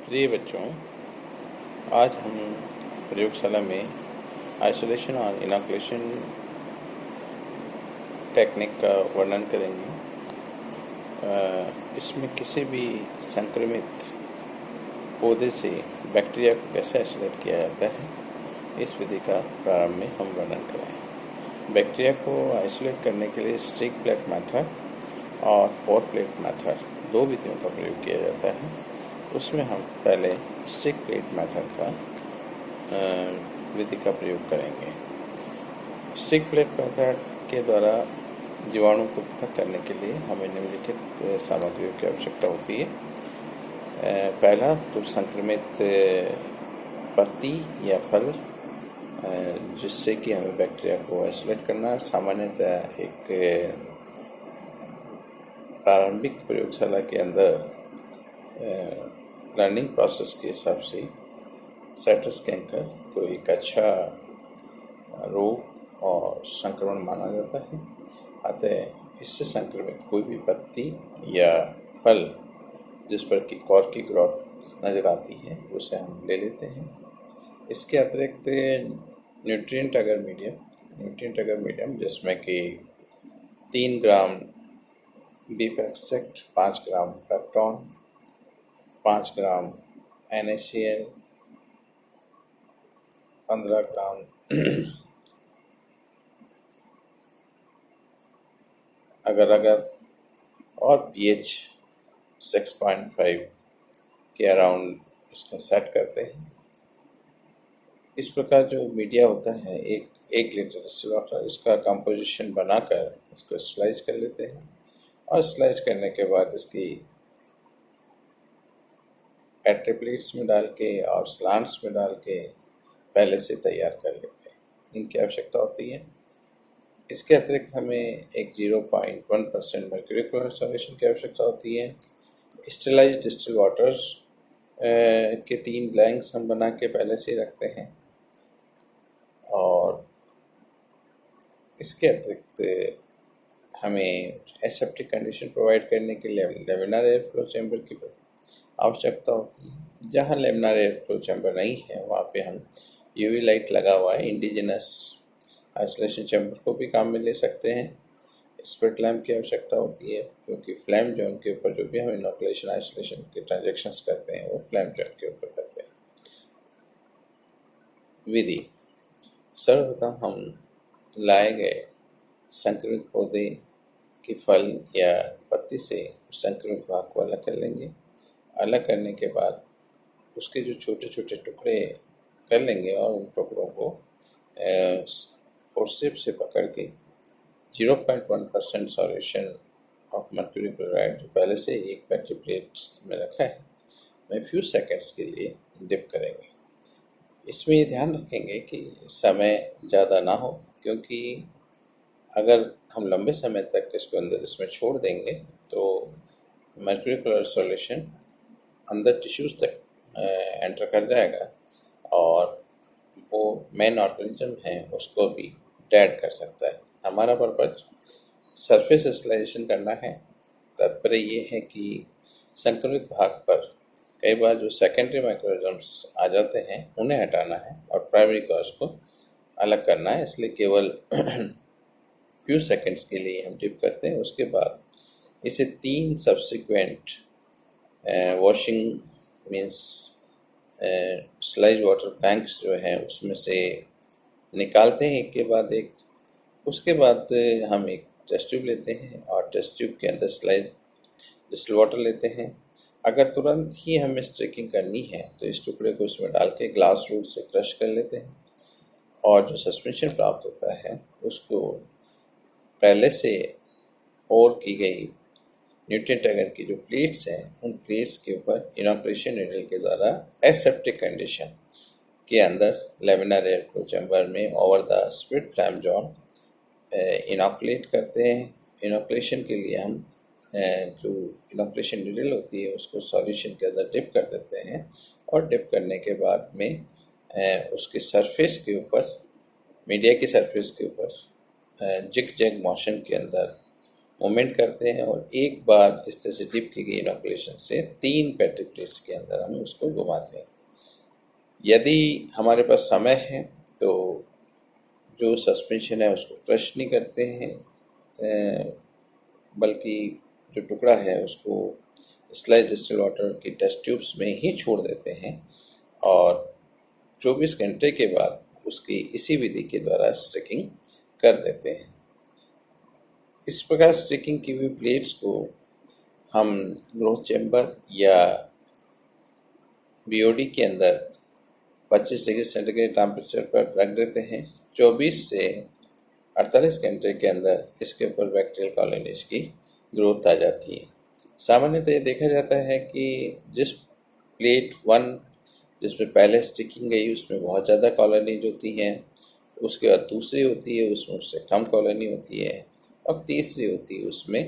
प्रिय बच्चों, आज हम प्रयोगशाला में आइसोलेशन और इनॉकुलेशन टेक्निक का वर्णन करेंगे। इसमें किसी भी संक्रमित पौधे से बैक्टीरिया को कैसे आइसोलेट किया जाता है, इस विधि का प्रारंभ में हम वर्णन करें। बैक्टीरिया को आइसोलेट करने के लिए स्टिक प्लेट मेथड और पॉट प्लेट मेथड दो विधियों का प्रयोग किया जाता है। उसमें हम पहले स्टिक प्लेट मेथड का विधि का प्रयोग करेंगे। स्टिक प्लेट मेथड के द्वारा जीवाणु को पृथक करने के लिए हमें निम्नलिखित सामग्रियों की आवश्यकता होती है। पहला तो संक्रमित पत्ती या फल, जिससे कि हमें बैक्टीरिया को आइसोलेट करना है। सामान्यतः एक प्रारंभिक प्रयोगशाला के अंदर लर्निंग प्रोसेस के हिसाब से साइट्रस कैंकर को एक अच्छा रोग और संक्रमण माना जाता है। अतः इससे संक्रमित कोई भी पत्ती या फल जिस पर कि कॉर्क की ग्रोथ नज़र आती है, उसे हम ले लेते हैं। इसके अतिरिक्त न्यूट्रिएंट अगर मीडियम जिसमें कि 3 ग्राम बीफ एक्सट्रैक्ट, 5 ग्राम पेप्टॉन, 5 ग्राम NaCl, 15 ग्राम अगर और pH 6.5 के अराउंड इसका सेट करते हैं। इस प्रकार जो मीडिया होता है, एक लीटर डिस्टिल वाटर, इसका कंपोजिशन बनाकर इसको स्लाइस कर लेते हैं और स्लाइस करने के बाद इसकी पेट्री प्लेट्स में डाल के और स्लांट्स में डाल के पहले से तैयार कर लेते हैं। इनकी आवश्यकता होती है। इसके अतिरिक्त हमें एक 0.1% मर्क्यूरी क्लोराइड सॉल्यूशन की आवश्यकता होती है। स्टेलाइज्ड डिस्टिल वाटर्स के 3 ब्लैंक्स हम बना के पहले से रखते हैं। और इसके अतिरिक्त हमें एसेप्टिक कंडीशन प्रोवाइड करने के लिए लेमिनार एयर फ्लो चैम्बर की आवश्यकता होती है। जहाँ लेमिनार एयर फ्लो चैम्बर नहीं है, वहाँ पे हम यूवी लाइट लगा हुआ है इंडिजिनस आइसोलेशन चैम्बर को भी काम में ले सकते हैं। स्प्रिट लैम्प की आवश्यकता होती है, क्योंकि फ्लैम जोन के ऊपर जो भी हम इनॉकुलेशन आइसोलेशन के ट्रांजेक्शन्स करते हैं, वो फ्लैम जोन के ऊपर करते हैं। विधि: सर्वप्रथम हम लाए गए संक्रमित पौधे के फल या पत्ती से संक्रमित भाग को अलग कर लेंगे। अलग करने के बाद उसके जो छोटे छोटे टुकड़े कर लेंगे और उन टुकड़ों को फोर्सेप्स से पकड़ के 0.1% सॉल्यूशन ऑफ मर्क्यूरी क्लोराइड, जो पहले से एक पेट्री प्लेट्स में रखा है, में फ्यू सेकेंड्स के लिए डिप करेंगे। इसमें ये ध्यान रखेंगे कि समय ज़्यादा ना हो, क्योंकि अगर हम लंबे समय तक इसको अंदर इसमें छोड़ देंगे तो मर्क्यूरी क्लोराइड सॉल्यूशन अंदर टिश्यूज़ तक एंटर कर जाएगा और वो मेन ऑर्गेनिज्म है उसको भी डेड कर सकता है। हमारा पर्पज सरफेस स्टेरिलाइजेशन करना है। तात्पर्य ये है कि संक्रमित भाग पर कई बार जो सेकेंडरी माइक्रोऑर्गेनिजम्स आ जाते हैं, उन्हें हटाना है और प्राइमरी कॉज को अलग करना है। इसलिए केवल फ्यू सेकेंड्स के लिए हम डिप करते हैं। उसके बाद इसे 3 subsequent washing means स्लाइज water tanks जो हैं उसमें से निकालते हैं एक के बाद एक। उसके बाद हम एक टेस्ट ट्यूब लेते हैं और टेस्ट ट्यूब के अंदर स्लाइज डिस्टिल वाटर लेते हैं। अगर तुरंत ही हमें स्ट्रेकिंग करनी है तो इस टुकड़े को इसमें डाल के ग्लास रूट से क्रश कर लेते हैं और जो सस्पेंशन प्राप्त होता है उसको पहले से और की गई न्यूट्रिएंट अगर की जो प्लेट्स हैं, उन प्लेट्स के ऊपर इनॉकुलेशन नीडल के द्वारा एसेप्टिक कंडीशन के अंदर लेमिनार एयर फ्लो चैम्बर में over the split flame zone inoculate करते हैं। इनॉकुलेशन के लिए हम जो इनॉकुलेशन नीडल होती है उसको सॉल्यूशन के अंदर डिप कर देते हैं और डिप करने के बाद में उसके सरफेस के ऊपर, मीडिया की सरफेस के ऊपर जिग जैग मोशन के अंदर मूवमेंट करते हैं और एक बार इस तरह से डिप की गई इनोकुलेशन से 3 पेट्री प्लेट्स के अंदर हम उसको घुमाते हैं। यदि हमारे पास समय है तो जो सस्पेंशन है उसको क्रश नहीं करते हैं, बल्कि जो टुकड़ा है उसको स्लाइस डिस्टिल वाटर की टेस्ट ट्यूब्स में ही छोड़ देते हैं और 24 घंटे के बाद उसकी इसी विधि के द्वारा स्ट्रिकिंग कर देते हैं। इस प्रकार स्ट्रिकिंग की हुई प्लेट्स को हम ग्रोथ चैम्बर या बीओडी के अंदर 25 डिग्री सेंटीग्रेड टेम्परेचर पर रख देते हैं। 24 से 48 घंटे के अंदर इसके ऊपर बैक्टीरियल कॉलोनीज की ग्रोथ आ जाती है। सामान्यतः ये देखा जाता है कि जिस प्लेट 1 जिसमें पहले स्टिकिंग गई उसमें बहुत ज़्यादा कॉलोनीज होती हैं, उसके बाद दूसरी होती है उसमें उससे कम कॉलोनी होती है और तीसरी होती है उसमें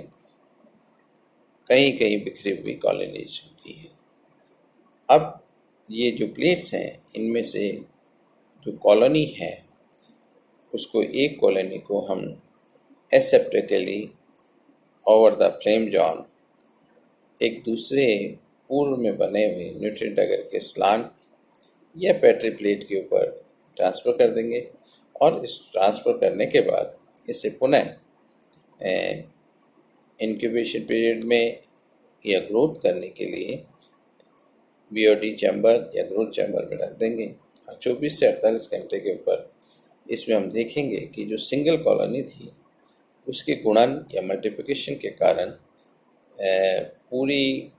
कहीं कहीं बिखरी हुई कॉलोनीज होती है। अब ये जो प्लेट्स हैं इनमें से जो कॉलोनी है उसको एक कॉलोनी को हम एसेप्टिकली ओवर द फ्लेम जॉन एक दूसरे पूर्व में बने हुए न्यूट्रिएंट अगर के स्लांट या पेट्री प्लेट के ऊपर ट्रांसफ़र कर देंगे और इस ट्रांसफ़र करने के बाद इसे पुनः इंक्यूबेशन पीरियड में या ग्रोथ करने के लिए बीओडी चैम्बर या ग्रोथ चैम्बर में रख देंगे और 24 से 48 घंटे के ऊपर इसमें हम देखेंगे कि जो सिंगल कॉलोनी थी उसके गुणन या मल्टीप्लिकेशन के कारण पूरी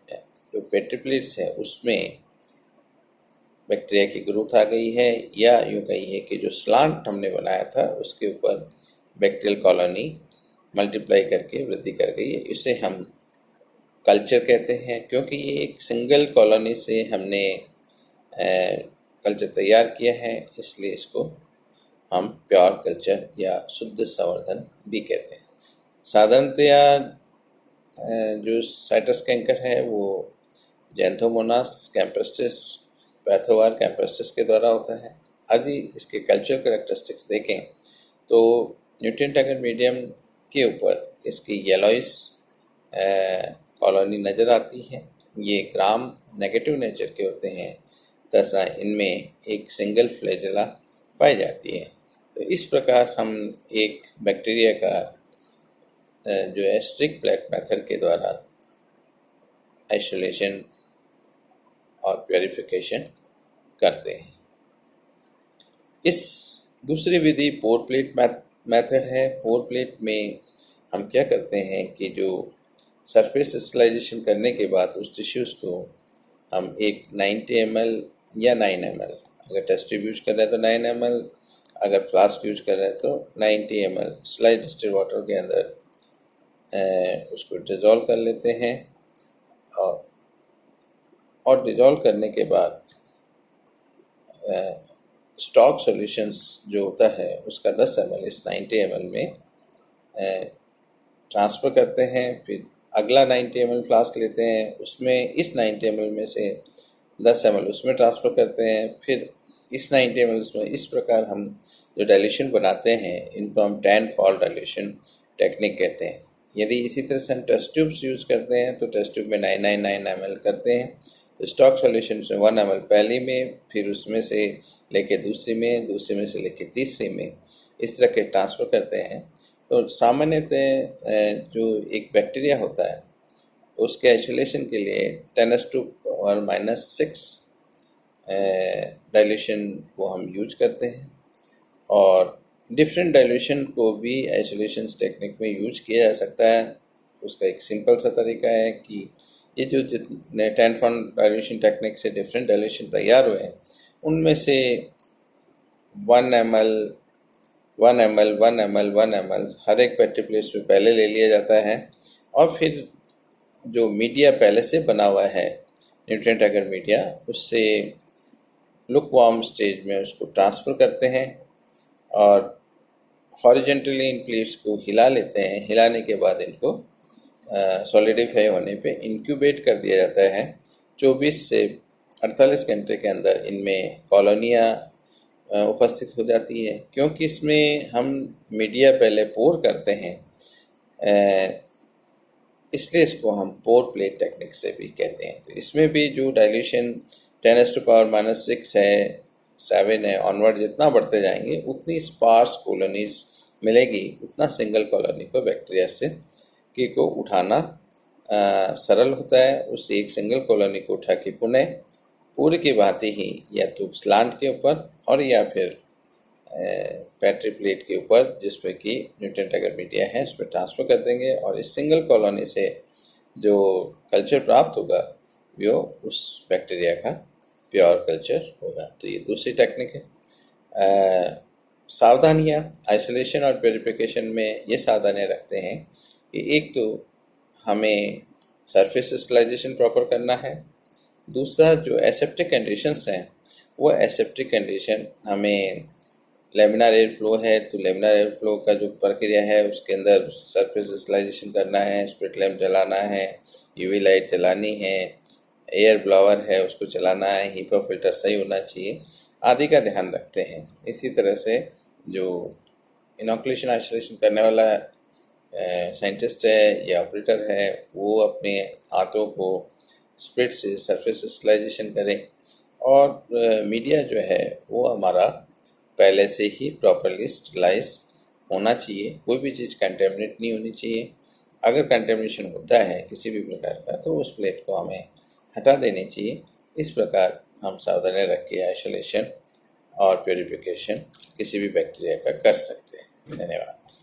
जो पेट्री प्लेट्स है उसमें बैक्टीरिया की ग्रोथ आ गई है, या यूँ कहिए कि जो स्लांट हमने बनाया था उसके ऊपर बैक्टीरियल कॉलोनी मल्टीप्लाई करके वृद्धि कर गई है। इसे हम कल्चर कहते हैं, क्योंकि ये एक सिंगल कॉलोनी से हमने कल्चर तैयार किया है, इसलिए इसको हम प्योर कल्चर या शुद्ध संवर्धन भी कहते हैं। साधारणतया जो साइटस कैंकर है वो जैंथोमोनास कैंपस्टिस पैथोवार कैंपस्टिस के द्वारा होता है। यदि इसके कल्चर कैरेक्टरिस्टिक्स देखें तो न्यूट्रिएंट अगर मीडियम के ऊपर इसकी येलोइस कॉलोनी नज़र आती है। ये ग्राम नेगेटिव नेचर के होते हैं तथा इनमें एक सिंगल फ्लैजेला पाई जाती है। तो इस प्रकार हम एक बैक्टीरिया का जो है स्ट्रिक्ट प्लेट मेथड के द्वारा आइसोलेशन और प्योरिफिकेशन करते हैं। इस दूसरी विधि पोर प्लेट मेथड है। पोर प्लेट में हम क्या करते हैं कि जो सरफेस स्टरलाइजेशन करने के बाद उस टिश्यूज़ को हम एक 90 ml या 9 ml, अगर टेस्ट ट्यूब यूज कर रहे हैं तो 9 ml, अगर फ्लास्क यूज कर रहे हैं तो 90 ml स्लाइस डिस्टिल्ड वाटर के अंदर उसको डिज़ोल्व कर लेते हैं और डिज़ोल्व करने के बाद स्टॉक सॉल्यूशंस जो होता है उसका 10 ml इस 90 ml में ट्रांसफ़र करते हैं। फिर अगला 90 ml फ्लास्क लेते हैं, उसमें इस 90 ml में से 10 ml उसमें ट्रांसफ़र करते हैं, फिर इस 90 ml उसमें। इस प्रकार हम जो डाइल्यूशन बनाते हैं इनको हम 10 फॉल डाइल्यूशन टेक्निक कहते हैं। यदि इसी तरह से हम टेस्ट ट्यूब्स यूज़ करते हैं तो टेस्ट ट्यूब में 999 ml करते हैं, तो स्टॉक सॉल्यूशन में 1 ml पहली में, फिर उसमें से लेके दूसरी में से लेके तीसरी में, इस तरह के ट्रांसफ़र करते हैं। तो सामान्यतः जो एक बैक्टीरिया होता है उसके आइसोलेशन के लिए 10⁻⁻⁶ डाइल्यूशन को हम यूज करते हैं और डिफरेंट डाइल्यूशन को भी आइसोलेशन टेक्निक में यूज किया जा सकता है। उसका एक सिंपल सा तरीका है कि ये जो जितने 10 फॉल डाइल्यूशन टेक्निक से डिफरेंट डाइल्यूशन तैयार हुए हैं उनमें से 1 ml 1 ml 1 ml 1 ml हर एक पेट्री प्लेट में पहले ले लिया जाता है और फिर जो मीडिया पहले से बना हुआ है न्यूट्रिएंट एगर मीडिया, उससे लुकवार्म स्टेज में उसको ट्रांसफ़र करते हैं और हॉरिजॉन्टली इन प्लेट्स को हिला लेते हैं। हिलाने के बाद इनको सॉलिडिफाई होने पे इंक्यूबेट कर दिया जाता है। 24 से 48 घंटे के अंदर इनमें कॉलोनियाँ उपस्थित हो जाती है। क्योंकि इसमें हम मीडिया पहले पोर करते हैं इसलिए इसको हम पोर प्लेट टेक्निक से भी कहते हैं। तो इसमें भी जो डाइल्यूशन 10⁻⁻6 है, 7 है, ऑनवर्ड जितना बढ़ते जाएंगे उतनी स्पार्स कॉलोनीज मिलेगी, उतना सिंगल कॉलोनी को बैक्टीरिया से को उठाना सरल होता है। उस एक सिंगल कॉलोनी को उठा के पुनः पूरे की भांति ही या तो स्लांट के ऊपर और या फिर पेट्री प्लेट के ऊपर जिसमें कि न्यूट्रिएंट अगर मीडिया है उस पर ट्रांसफ़र कर देंगे और इस सिंगल कॉलोनी से जो कल्चर प्राप्त होगा वो उस बैक्टीरिया का प्योर कल्चर होगा। तो ये दूसरी टेक्निक है। सावधानियाँ आइसोलेशन और प्योरिफिकेशन में ये सावधानियाँ रखते हैं कि एक तो हमें सरफेस स्टरलाइजेशन प्रॉपर करना है, दूसरा जो एसेप्टिक कंडीशंस हैं वो एसेप्टिक कंडीशन हमें लेमिनार एयर फ्लो है तो लेमिनार एयर फ्लो का जो प्रक्रिया है उसके अंदर सरफेस स्टरलाइजेशन करना है, स्प्रिट लैम्प जलाना है, यूवी लाइट जलानी है, एयर ब्लावर है उसको चलाना है, हीपा फिल्टर सही होना चाहिए आदि का ध्यान रखते हैं। इसी तरह से जो इनोकुलेशन आइसोलेशन करने वाला साइंटिस्ट है या ऑपरेटर है वो अपने हाथों को स्प्रिट से सरफेस स्टरलाइजेशन करें और मीडिया जो है वो हमारा पहले से ही प्रॉपरली स्टरलाइज होना चाहिए। कोई भी चीज़ कंटेमिनेट नहीं होनी चाहिए। अगर कंटेमिनेशन होता है किसी भी प्रकार का तो उस प्लेट को हमें हटा देनी चाहिए। इस प्रकार हम सावधानी रख के आइसोलेशन और प्योरिफिकेशन किसी भी बैक्टीरिया का कर सकते हैं। धन्यवाद।